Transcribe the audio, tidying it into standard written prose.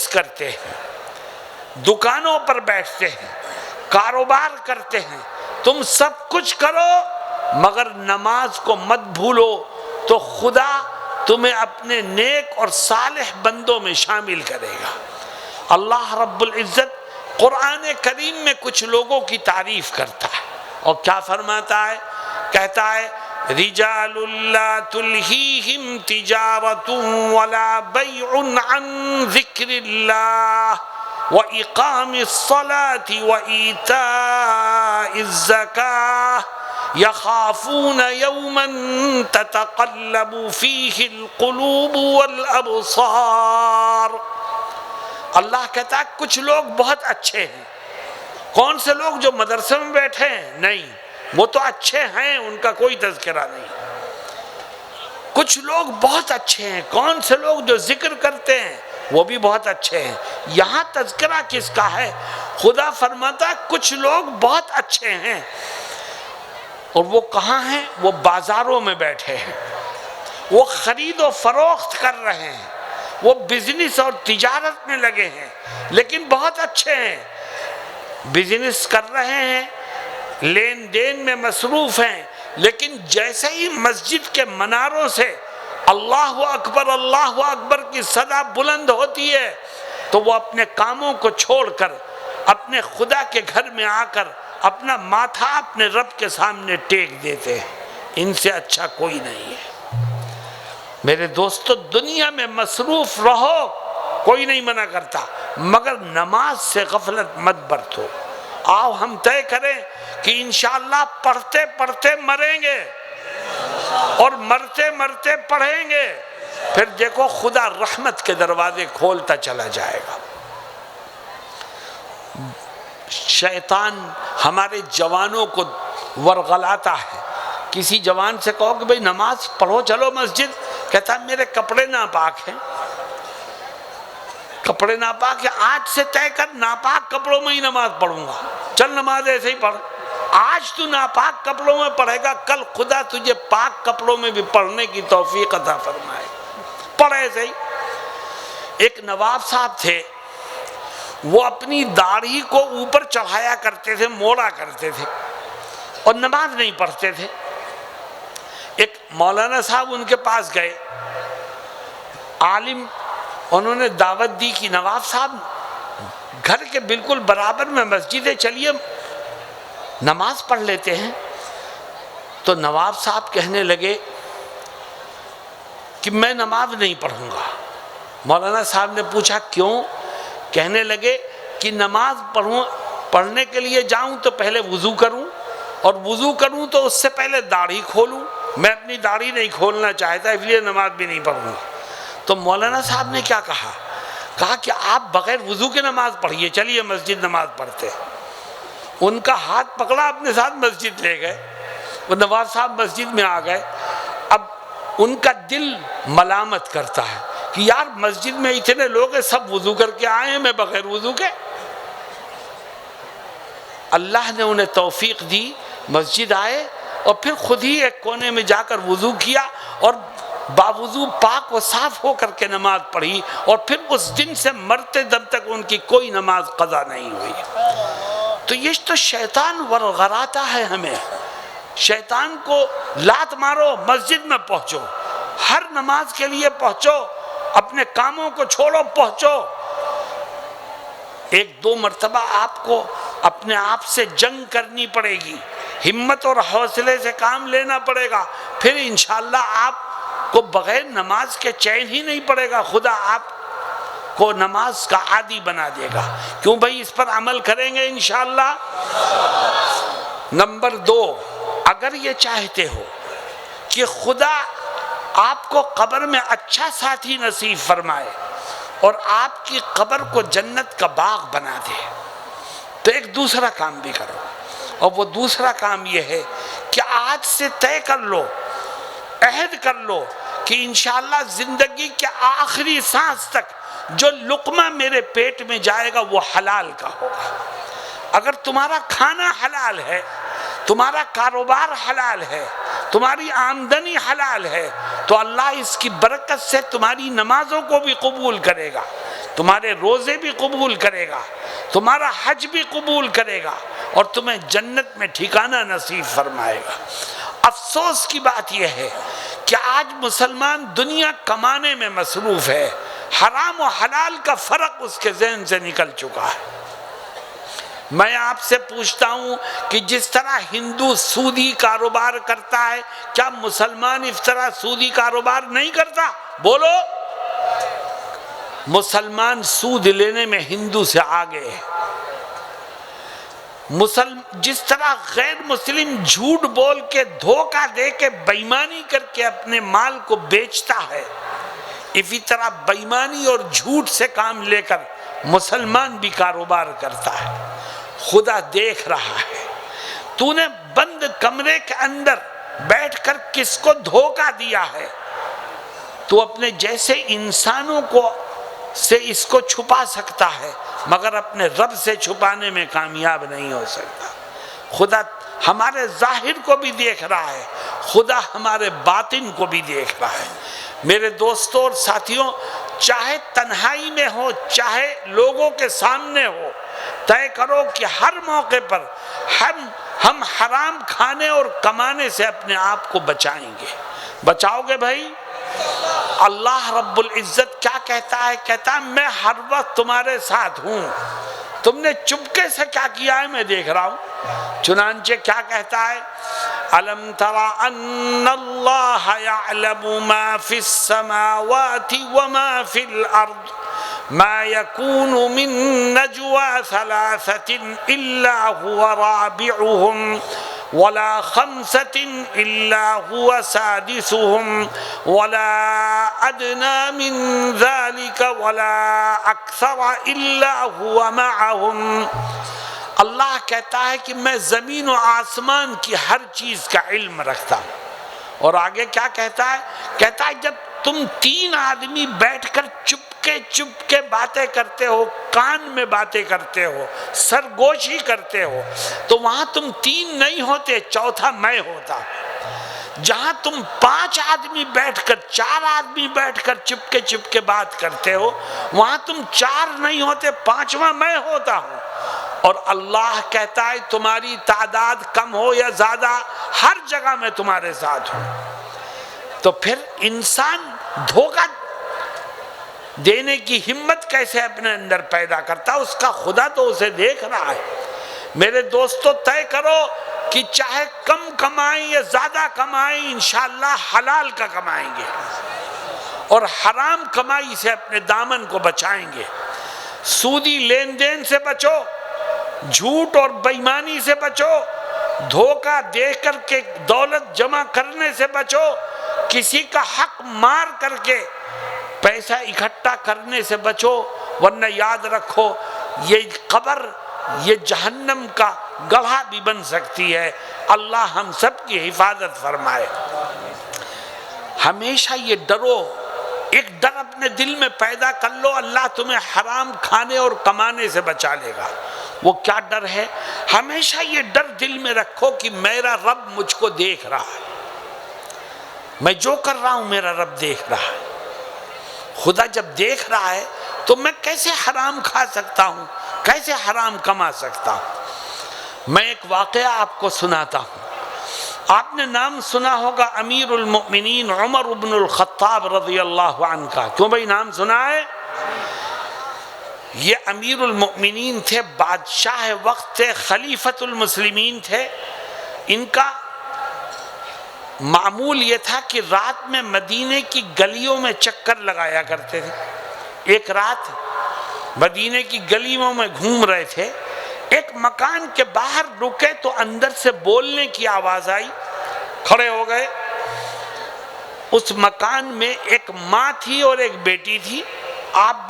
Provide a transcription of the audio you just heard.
کرتے ہیں، دکانوں پر بیٹھتے ہیں، کاروبار کرتے ہیں، تم سب کچھ کرو مگر نماز کو مت بھولو، تو خدا تمہیں اپنے نیک اور صالح بندوں میں شامل کرے گا۔ اللہ رب العزت قرآن کریم میں کچھ لوگوں کی تعریف کرتا ہے اور کیا فرماتا ہے؟ کہتا ہے رجال لا تلہیہم تجارت ولا بیع عن ذکر اللہ وإقام الصلاة وإيتاء الزکاة یخافون یوما تتقلب فیہ القلوب والابصار۔ اللہ کہتا ہے کچھ لوگ بہت اچھے ہیں۔ کون سے لوگ؟ جو مدرسے میں بیٹھے ہیں؟ نہیں، وہ تو اچھے ہیں، ان کا کوئی تذکرہ نہیں۔ کچھ لوگ بہت اچھے ہیں۔ کون سے لوگ؟ جو ذکر کرتے ہیں، وہ بھی بہت اچھے ہیں۔ یہاں تذکرہ کس کا ہے؟ خدا فرماتا ہے کچھ لوگ بہت اچھے ہیں، اور وہ کہاں ہیں؟ وہ بازاروں میں بیٹھے ہیں، وہ خرید و فروخت کر رہے ہیں، وہ بزنس اور تجارت میں لگے ہیں، لیکن بہت اچھے ہیں، بزنس کر رہے ہیں، لین دین میں مصروف ہیں، لیکن جیسے ہی مسجد کے مناروں سے اللہ اکبر کی صدا بلند ہوتی ہے تو وہ اپنے کاموں کو چھوڑ کر اپنے خدا کے گھر میں آ کر اپنا ماتھا اپنے رب کے سامنے ٹیک دیتے ہیں۔ ان سے اچھا کوئی نہیں ہے۔ میرے دوستو، دنیا میں مصروف رہو، کوئی نہیں منع کرتا، مگر نماز سے غفلت مت برتو۔ آؤ ہم طے کریں کہ انشاءاللہ پڑھتے پڑھتے مریں گے اور مرتے مرتے پڑھیں گے، پھر دیکھو خدا رحمت کے دروازے کھولتا چلا جائے گا۔ شیطان ہمارے جوانوں کو ورغلاتا ہے۔ کسی جوان سے کہو کہ بھئی نماز پڑھو، چلو مسجد، کہتا ہے میرے کپڑے ناپاک ہیں۔ کپڑے ناپاک ہیں؟ آج سے طے کر ناپاک کپڑوں میں ہی نماز پڑھوں گا، چل نماز ایسے ہی پڑھ۔ آج تو ناپاک کپڑوں میں پڑھے گا، کل خدا تجھے پاک کپڑوں میں بھی پڑھنے کی توفیق عطا فرمائے، پڑھ ایسے ہی۔ ایک نواب صاحب تھے، وہ اپنی داڑھی کو اوپر چڑھایا کرتے تھے، موڑا کرتے تھے اور نماز نہیں پڑھتے تھے۔ ایک مولانا صاحب ان کے پاس گئے، عالم، انہوں نے دعوت دی کہ نواب صاحب گھر کے بالکل برابر میں مسجد ہے، چلیے نماز پڑھ لیتے ہیں۔ تو نواب صاحب کہنے لگے کہ میں نماز نہیں پڑھوں گا۔ مولانا صاحب نے پوچھا کیوں؟ کہنے لگے کہ نماز پڑھنے کے لیے جاؤں تو پہلے وضو کروں، اور وضو کروں تو اس سے پہلے داڑھی کھولوں، میں اپنی داڑھی نہیں کھولنا چاہتا، اس لیے نماز بھی نہیں پڑھوں گا۔ تو مولانا صاحب نے کیا کہا؟ کہا کہ آپ بغیر وضو کے نماز پڑھیے، چلیے مسجد نماز پڑھتے۔ ان کا ہاتھ پکڑا، اپنے ساتھ مسجد لے گئے، وہ نواب صاحب مسجد میں آ گئے۔ اب ان کا دل ملامت کرتا ہے کہ یار مسجد میں اتنے لوگ ہیں، سب وضو کر کے آئے ہیں، میں بغیر وضو کے۔ اللہ نے انہیں توفیق دی، مسجد آئے اور پھر خود ہی ایک کونے میں جا کر وضو کیا اور باوضو پاک و صاف ہو کر کے نماز پڑھی، اور پھر اس دن سے مرتے دم تک ان کی کوئی نماز قضا نہیں ہوئی۔ تو یہ تو شیطان ورغلاتا ہے ہمیں۔ شیطان کو لات مارو، مسجد میں پہنچو، ہر نماز کے لیے پہنچو، اپنے کاموں کو چھوڑو، پہنچو۔ ایک دو مرتبہ آپ کو اپنے آپ سے جنگ کرنی پڑے گی، ہمت اور حوصلے سے کام لینا پڑے گا، پھر انشاءاللہ آپ کو بغیر نماز کے چین ہی نہیں پڑے گا، خدا آپ کو نماز کا عادی بنا دے گا۔ کیوں بھائی؟ اس پر عمل کریں گے انشاءاللہ۔ نمبر 2، اگر یہ چاہتے ہو کہ خدا آپ کو قبر میں اچھا ساتھی نصیب فرمائے اور آپ کی قبر کو جنت کا باغ بنا دے، تو ایک دوسرا کام بھی کرو، اور وہ دوسرا کام یہ ہے کہ آج سے طے کر لو، عہد کر لو کہ انشاءاللہ زندگی کے آخری سانس تک جو لقمہ میرے پیٹ میں جائے گا وہ حلال کا ہوگا۔ اگر تمہارا کھانا حلال ہے، تمہارا کاروبار حلال ہے، تمہاری آمدنی حلال ہے، تو اللہ اس کی برکت سے تمہاری نمازوں کو بھی قبول کرے گا، تمہارے روزے بھی قبول کرے گا، تمہارا حج بھی قبول کرے گا، اور تمہیں جنت میں ٹھکانہ نصیب فرمائے گا۔ افسوس کی بات یہ ہے کہ آج مسلمان دنیا کمانے میں مصروف ہے، حرام و حلال کا فرق اس کے ذہن سے نکل چکا ہے۔ میں آپ سے پوچھتا ہوں کہ جس طرح ہندو سودی کاروبار کرتا ہے، کیا مسلمان اس طرح سودی کاروبار نہیں کرتا؟ بولو۔ مسلمان سود لینے میں ہندو سے آگے ہے۔ جس طرح غیر مسلم جھوٹ بول کے، دھوکہ دے کے، بےایمانی کر کے اپنے مال کو بیچتا ہے، اسی طرح بےایمانی اور جھوٹ سے کام لے کر مسلمان بھی کاروبار کرتا ہے۔ خدا دیکھ رہا ہے، تو نے بند کمرے کے اندر بیٹھ کر کس کو دھوکہ دیا ہے؟ تو اپنے جیسے انسانوں کو سے اس کو چھپا سکتا ہے، مگر اپنے رب سے چھپانے میں کامیاب نہیں ہو سکتا۔ خدا ہمارے ظاہر کو بھی دیکھ رہا ہے، خدا ہمارے باطن کو بھی دیکھ رہا ہے۔ میرے دوستوں اور ساتھیوں، چاہے تنہائی میں ہو چاہے لوگوں کے سامنے ہو، طے کرو کہ ہر موقع پر ہم حرام کھانے اور کمانے سے اپنے آپ کو بچائیں گے۔ بچاؤ گے بھائی؟ اللہ رب العزت کیا کہتا ہے؟ کہتا ہے میں ہر وقت تمہارے ساتھ ہوں۔ تم نے چپکے سے کیا کیا ہے میں دیکھ رہا ہوں۔ چنانچہ کیا کہتا ہے؟ أَلَمْ تَرَ أَنَّ اللَّهَ يَعْلَمُ مَا فِي السَّمَاوَاتِ وَمَا فِي الْأَرْضِ مَا يَكُونُ مِن نَجْوَى ثَلَاثَةٍ إِلَّا هُوَ رَابِعُهُمْ ولا خمسة إلا هو سادسهم ولا أدنى من ذلك ولا أكثر إلا هو معهم۔ اللہ کہتا ہے کہ میں زمین و آسمان کی ہر چیز کا علم رکھتا ہوں۔ اور آگے کیا کہتا ہے؟ کہتا ہے جب تم تین آدمی بیٹھ کر چپ کے باتیں کرتے ہو، کان میں باتیں کرتے ہو، سرگوشی کرتے ہو، تو وہاں تم تین نہیں ہوتے، چوتھا میں ہوتا۔ جہاں تم 5 آدمی بیٹھ کر 4 آدمی بیٹھ کر چپ کے بات کرتے ہو، وہاں تم 4 نہیں ہوتے، 5واں میں ہوتا ہوں۔ اور اللہ کہتا ہے تمہاری تعداد کم ہو یا زیادہ، ہر جگہ میں تمہارے ساتھ ہوں۔ تو پھر انسان دھوکہ دینے کی ہمت کیسے اپنے اندر پیدا کرتا؟ اس کا خدا تو اسے دیکھ رہا ہے۔ میرے دوستو، طے کرو کہ چاہے کم کمائیں یا زیادہ کمائیں، انشاءاللہ حلال کا کمائیں گے، اور حرام کمائی سے اپنے دامن کو بچائیں گے۔ سودی لین دین سے بچو، جھوٹ اور بےایمانی سے بچو، دھوکہ دے کر کے دولت جمع کرنے سے بچو، کسی کا حق مار کر کے پیسہ اکٹھا کرنے سے بچو، ورنہ یاد رکھو یہ قبر، یہ جہنم کا گڑھا بھی بن سکتی ہے۔ اللہ ہم سب کی حفاظت فرمائے۔ ہمیشہ یہ ڈرو، ایک ڈر اپنے دل میں پیدا کر لو، اللہ تمہیں حرام کھانے اور کمانے سے بچا لے گا۔ وہ کیا ڈر ہے؟ ہمیشہ یہ ڈر دل میں رکھو کہ میرا رب مجھ کو دیکھ رہا ہے، میں جو کر رہا ہوں میرا رب دیکھ رہا ہے۔ خدا جب دیکھ رہا ہے تو میں کیسے حرام کھا سکتا ہوں، کیسے حرام کما سکتا ہوں؟ میں ایک واقعہ آپ کو سناتا ہوں۔ آپ نے نام سنا ہوگا امیر المؤمنین عمر بن الخطاب رضی اللہ عنہ کا۔ کیوں بھائی نام سنا ہے؟ یہ امیر المؤمنین تھے، بادشاہ وقت تھے، خلیفۃ المسلمین تھے۔ ان کا معمول یہ تھا کہ رات میں مدینے کی گلیوں میں چکر لگایا کرتے تھے۔ ایک رات مدینے کی گلیوں میں گھوم رہے تھے، ایک مکان کے باہر رکے تو اندر سے بولنے کی آواز آئی، کھڑے ہو گئے۔ اس مکان میں ایک ماں تھی اور ایک بیٹی تھی۔ آپ